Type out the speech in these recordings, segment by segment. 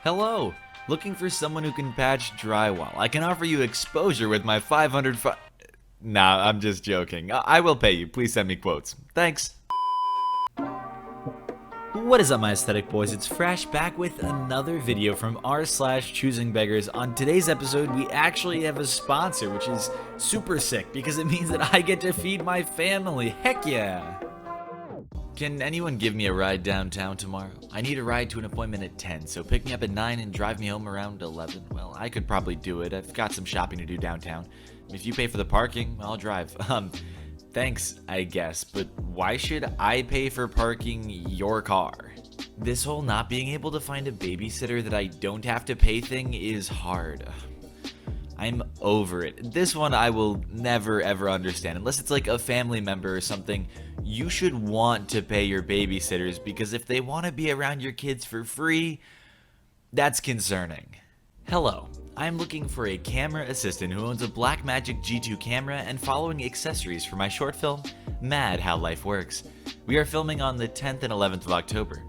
Hello! Looking for someone who can patch drywall. I can offer you exposure with my 500 Nah, I'm just joking. I will pay you. Please send me quotes. Thanks. What is up, my aesthetic boys? It's Fresh back with another video from r/ChoosingBeggars. On today's episode, we actually have a sponsor, which is super sick because it means that I get to feed my family. Heck yeah! Can anyone give me a ride downtown tomorrow? I need a ride to an appointment at 10, so pick me up at 9 and drive me home around 11. Well, I could probably do it. I've got some shopping to do downtown. If you pay for the parking, I'll drive. Thanks, I guess, but why should I pay for parking your car? This whole not being able to find a babysitter that I don't have to pay thing is hard. I'm over it. This one I will never ever understand. Unless it's like a family member or something, you should want to pay your babysitters because if they want to be around your kids for free, that's concerning. Hello, I'm looking for a camera assistant who owns a Blackmagic G2 camera and following accessories for my short film, Mad How Life Works. We are filming on the 10th and 11th of October.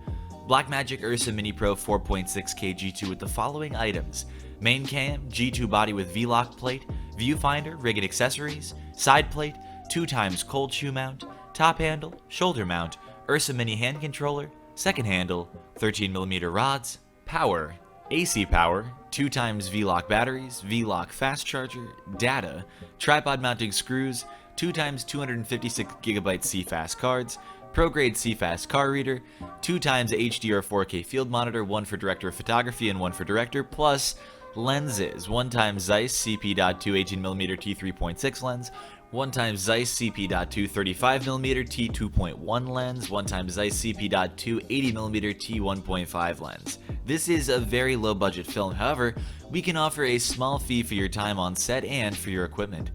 Blackmagic Ursa Mini Pro 4.6K G2 with the following items: main cam, G2 body with V-lock plate, viewfinder, rig and accessories, side plate, 2x cold shoe mount, top handle, shoulder mount, Ursa Mini hand controller, second handle, 13mm rods, power, AC power, 2x V-lock batteries, V-lock fast charger, data, tripod mounting screws, 2x 256GB CFast cards, pro-grade CFast car reader, 2x HD or 4K field monitor, one for director of photography and one for director, plus lenses, 1x Zeiss CP.2 18mm t3.6 lens, 1x Zeiss CP.2 35mm t2.1 lens, 1x Zeiss CP.2 80mm t1.5 lens. This is a very low budget film, however, we can offer a small fee for your time on set and for your equipment.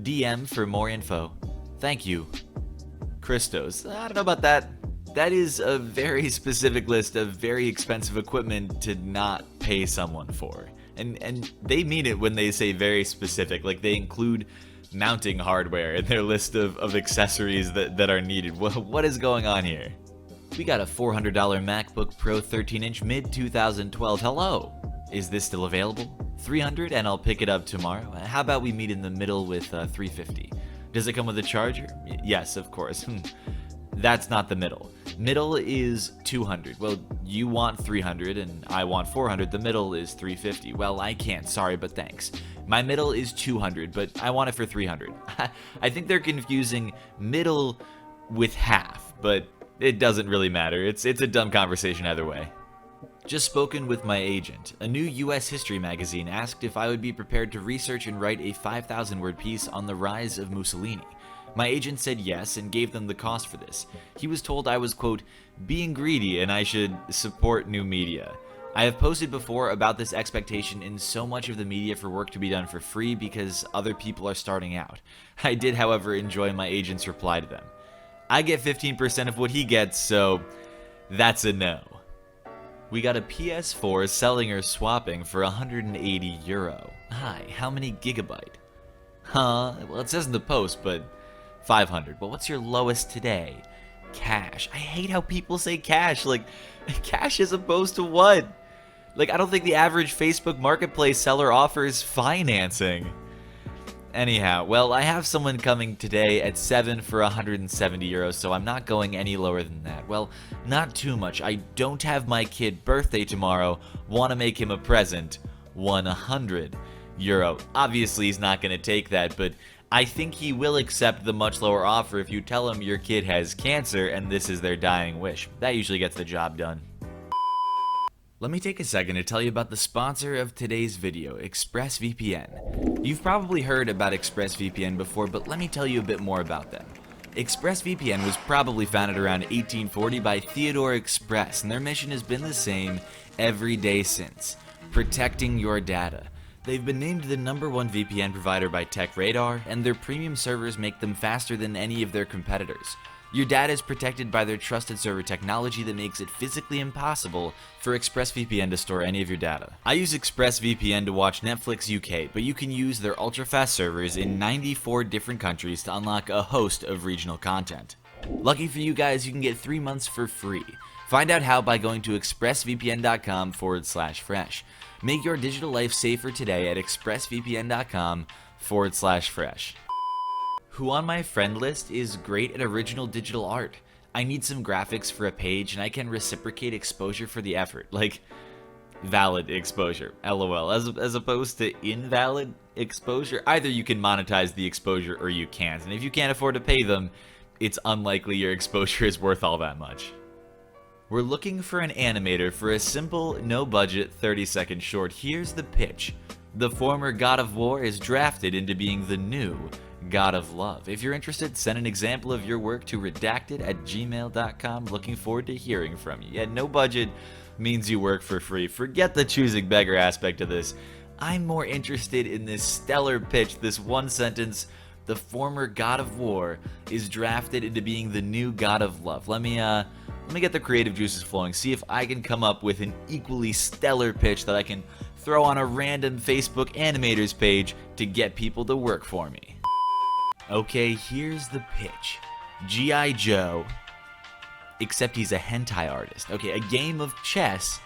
DM for more info. Thank you. Christos. I don't know about that. That is a very specific list of very expensive equipment to not pay someone for. And they mean it when they say very specific, like they include mounting hardware in their list of accessories that are needed. What is going on here? We got a $400 MacBook Pro 13-inch mid-2012. Hello! Is this still available? $300 and I'll pick it up tomorrow. How about we meet in the middle with $350? Does it come with a charger? Yes, of course. That's not the middle. Middle is $200. Well, you want $300 and I want $400. The middle is $350. Well, I can't. Sorry, but thanks. My middle is $200, but I want it for $300. I think they're confusing middle with half, but it doesn't really matter. It's a dumb conversation either way. Just spoken with my agent. A new US history magazine asked if I would be prepared to research and write a 5,000-word piece on the rise of Mussolini. My agent said yes and gave them the cost for this. He was told I was, quote, being greedy and I should support new media. I have posted before about this expectation in so much of the media for work to be done for free because other people are starting out. I did, however, enjoy my agent's reply to them. I get 15% of what he gets, so that's a no. We got a PS4 selling or swapping for €180. Hi, how many gigabyte? Huh? Well, it says in the post, but 500. Well, what's your lowest today? Cash. I hate how people say cash. Like, cash as opposed to what? Like, I don't think the average Facebook Marketplace seller offers financing. Anyhow, well, I have someone coming today at 7 for €170, so I'm not going any lower than that. Well, not too much. I don't have my kid birthday tomorrow. Want to make him a present. €100. Obviously, he's not going to take that, but I think he will accept the much lower offer if you tell him your kid has cancer and this is their dying wish. That usually gets the job done. Let me take a second to tell you about the sponsor of today's video, ExpressVPN. You've probably heard about ExpressVPN before, but let me tell you a bit more about them. ExpressVPN was probably founded around 1840 by Theodore Express, and their mission has been the same every day since: protecting your data. They've been named the #1 VPN provider by TechRadar, and their premium servers make them faster than any of their competitors. Your data is protected by their trusted server technology that makes it physically impossible for ExpressVPN to store any of your data. I use ExpressVPN to watch Netflix UK, but you can use their ultra-fast servers in 94 different countries to unlock a host of regional content. Lucky for you guys, you can get 3 months for free. Find out how by going to expressvpn.com/fresh. Make your digital life safer today at expressvpn.com/fresh. Who on my friend list is great at original digital art? I need some graphics for a page and I can reciprocate exposure for the effort. Like, valid exposure, lol, as opposed to invalid exposure. Either you can monetize the exposure or you can't, and if you can't afford to pay them, it's unlikely your exposure is worth all that much. We're looking for an animator for a simple, no-budget 30-second short. Here's the pitch. The former God of War is drafted into being the new God of Love. If you're interested, send an example of your work to redacted@gmail.com. Looking forward to hearing from you. Yeah, no budget means you work for free. Forget the choosing beggar aspect of this. I'm more interested in this stellar pitch, this one sentence. The former God of War is drafted into being the new God of Love. Let me get the creative juices flowing, see if I can come up with an equally stellar pitch that I can throw on a random Facebook animators page to get people to work for me. Okay, here's the pitch. G.I. Joe, except he's a hentai artist. Okay, a game of chess,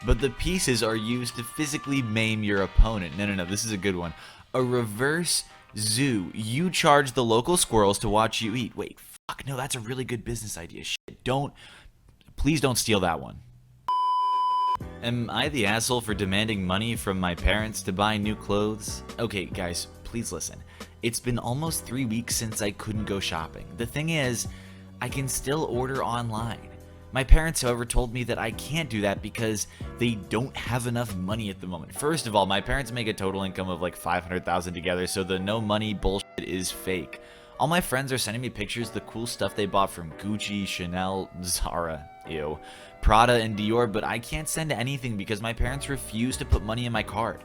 but the pieces are used to physically maim your opponent. No, this is a good one. A reverse zoo. You charge the local squirrels to watch you eat. Wait, fuck, no, that's a really good business idea. Shit, please don't steal that one. Am I the asshole for demanding money from my parents to buy new clothes? Okay, guys, please listen. It's been almost 3 weeks since I couldn't go shopping. The thing is, I can still order online. My parents, however, told me that I can't do that because they don't have enough money at the moment. First of all, my parents make a total income of like $500,000 together, so the no money bullshit is fake. All my friends are sending me pictures of the cool stuff they bought from Gucci, Chanel, Zara, Prada, and Dior, but I can't send anything because my parents refuse to put money in my card.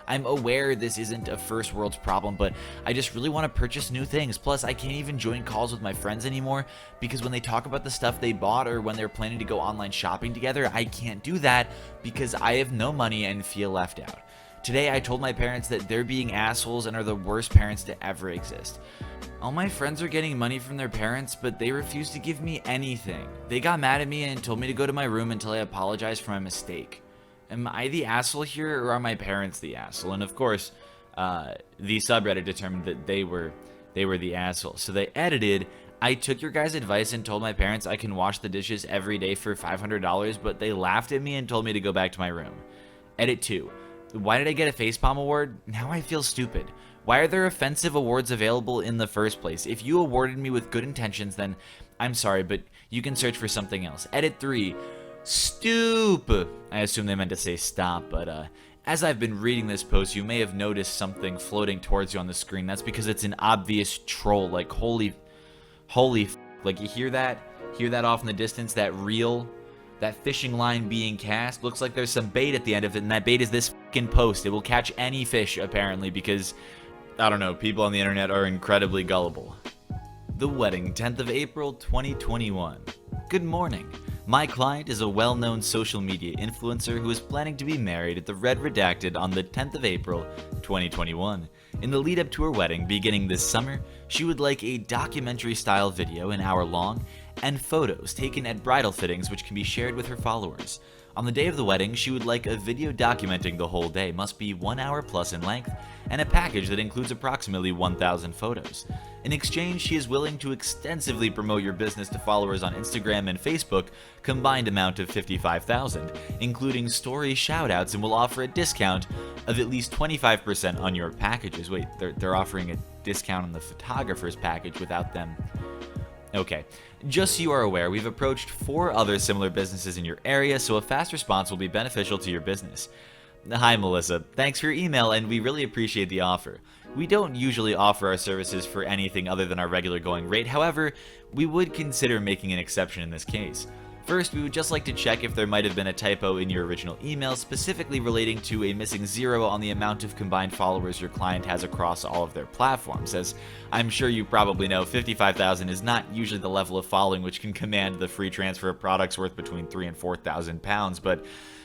I'm aware this isn't a first world's problem, but I just really want to purchase new things. Plus, I can't even join calls with my friends anymore because when they talk about the stuff they bought or when they're planning to go online shopping together, I can't do that because I have no money and feel left out. Today, I told my parents that they're being assholes and are the worst parents to ever exist. All my friends are getting money from their parents, but they refuse to give me anything. They got mad at me and told me to go to my room until I apologized for my mistake. Am I the asshole here, or are my parents the asshole? And of course, the subreddit determined that they were the asshole. So they edited, I took your guys' advice and told my parents I can wash the dishes every day for $500, but they laughed at me and told me to go back to my room. Edit 2. Why did I get a facepalm award? Now I feel stupid. Why are there offensive awards available in the first place? If you awarded me with good intentions, then I'm sorry, but you can search for something else. Edit 3. Stoop. I assume they meant to say stop, but as I've been reading this post, you may have noticed something floating towards you on the screen. That's because it's an obvious troll. Like, holy like, you hear that? Hear that off in the distance? That fishing line being cast? Looks like there's some bait at the end of it, and that bait is this fucking post. It will catch any fish, apparently, because, I don't know, people on the internet are incredibly gullible. The wedding, 10th of April, 2021. Good morning. My client is a well-known social media influencer who is planning to be married at the Red Redacted on the 10th of April, 2021. In the lead up to her wedding beginning this summer, she would like a documentary-style video, an hour long, and photos taken at bridal fittings which can be shared with her followers. On the day of the wedding, she would like a video documenting the whole day, must be 1 hour plus in length, and a package that includes approximately 1,000 photos. In exchange, she is willing to extensively promote your business to followers on Instagram and Facebook, combined amount of 55,000, including story shoutouts, and will offer a discount of at least 25% on your packages. Wait, they're offering a discount on the photographer's package without them. Okay, just so you are aware, we've approached 4 other similar businesses in your area, so a fast response will be beneficial to your business. Hi Melissa, thanks for your email and we really appreciate the offer. We don't usually offer our services for anything other than our regular going rate, however, we would consider making an exception in this case. First, we would just like to check if there might have been a typo in your original email, specifically relating to a missing 0 on the amount of combined followers your client has across all of their platforms. As I'm sure you probably know, 55,000 is not usually the level of following which can command the free transfer of products worth between £3,000 and £4,000, but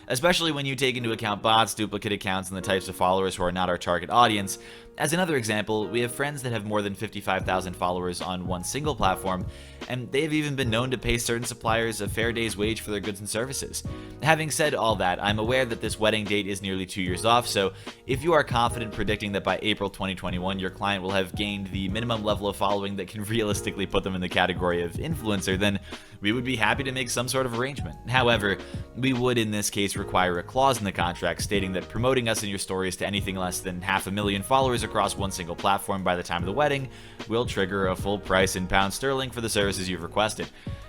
especially when you take into account bots, duplicate accounts, and the types of followers who are not our target audience, As another example, we have friends that have more than 55,000 followers on one single platform, and they have even been known to pay certain suppliers a fair day's wage for their goods and services. Having said all that, I'm aware that this wedding date is nearly 2 years off, so if you are confident predicting that by April 2021 your client will have gained the minimum level of following that can realistically put them in the category of influencer, then we would be happy to make some sort of arrangement. However, we would in this case require a clause in the contract stating that promoting us in your stories to anything less than 500,000 followers across one single platform by the time of the wedding will trigger a full price in pounds sterling for the services you've requested.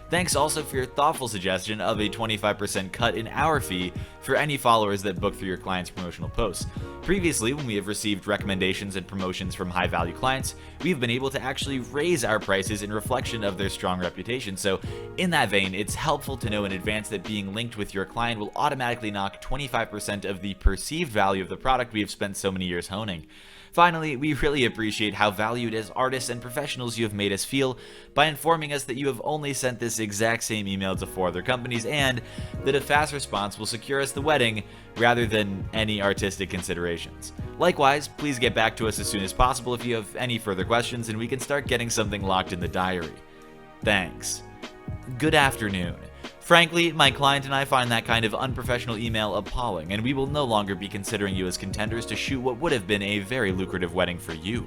Thanks also for your thoughtful suggestion of a 25% cut in our fee for any followers that book through your client's promotional posts. Previously, when we have received recommendations and promotions from high-value clients, we've been able to actually raise our prices in reflection of their strong reputation. So in that vein, it's helpful to know in advance that being linked with your client will automatically knock 25% of the perceived value of the product we have spent so many years honing. Finally, we really appreciate how valued as artists and professionals you have made us feel by informing us that you have only sent this exact same email to 4 other companies and that a fast response will secure us the wedding rather than any artistic considerations. Likewise, please get back to us as soon as possible if you have any further questions and we can start getting something locked in the diary. Thanks. Good afternoon. Frankly, my client and I find that kind of unprofessional email appalling, and we will no longer be considering you as contenders to shoot what would have been a very lucrative wedding for you.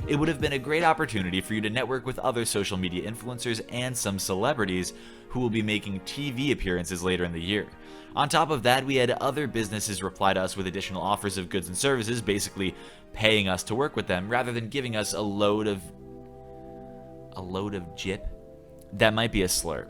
It would have been a great opportunity for you to network with other social media influencers and some celebrities who will be making TV appearances later in the year. On top of that, we had other businesses reply to us with additional offers of goods and services, basically paying us to work with them rather than giving us a load of jip? That might be a slur.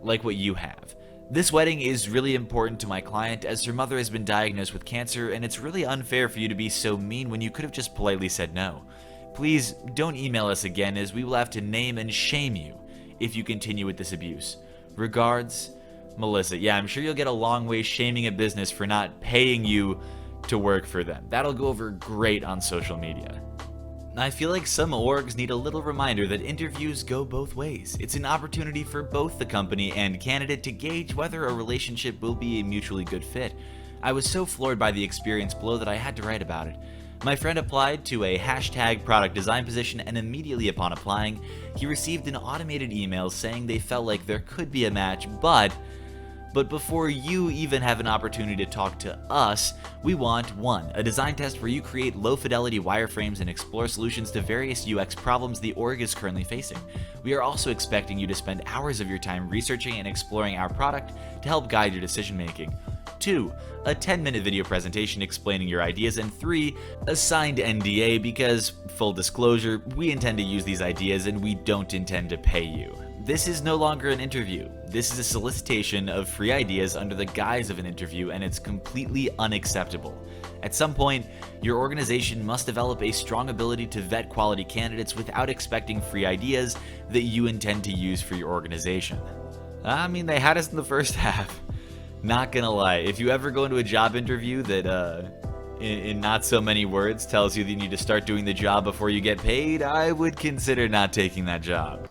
Like what you have. This wedding is really important to my client as her mother has been diagnosed with cancer, and it's really unfair for you to be so mean when you could have just politely said no. Please don't email us again, as we will have to name and shame you if you continue with this abuse. Regards, Melissa. Yeah, I'm sure you'll get a long way shaming a business for not paying you to work for them. That'll go over great on social media. I feel like some orgs need a little reminder that interviews go both ways. It's an opportunity for both the company and candidate to gauge whether a relationship will be a mutually good fit. I was so floored by the experience below that I had to write about it. My friend applied to a #product design position, and immediately upon applying, he received an automated email saying they felt like there could be a match, but before you even have an opportunity to talk to us, we want 1. A design test where you create low-fidelity wireframes and explore solutions to various UX problems the org is currently facing. We are also expecting you to spend hours of your time researching and exploring our product to help guide your decision-making. 2. A 10-minute video presentation explaining your ideas, and 3. A signed NDA because, full disclosure, we intend to use these ideas and we don't intend to pay you. This is no longer an interview. This is a solicitation of free ideas under the guise of an interview, and it's completely unacceptable. At some point, your organization must develop a strong ability to vet quality candidates without expecting free ideas that you intend to use for your organization. I mean, they had us in the first half. Not gonna lie, if you ever go into a job interview that, in not so many words, tells you that you need to start doing the job before you get paid, I would consider not taking that job.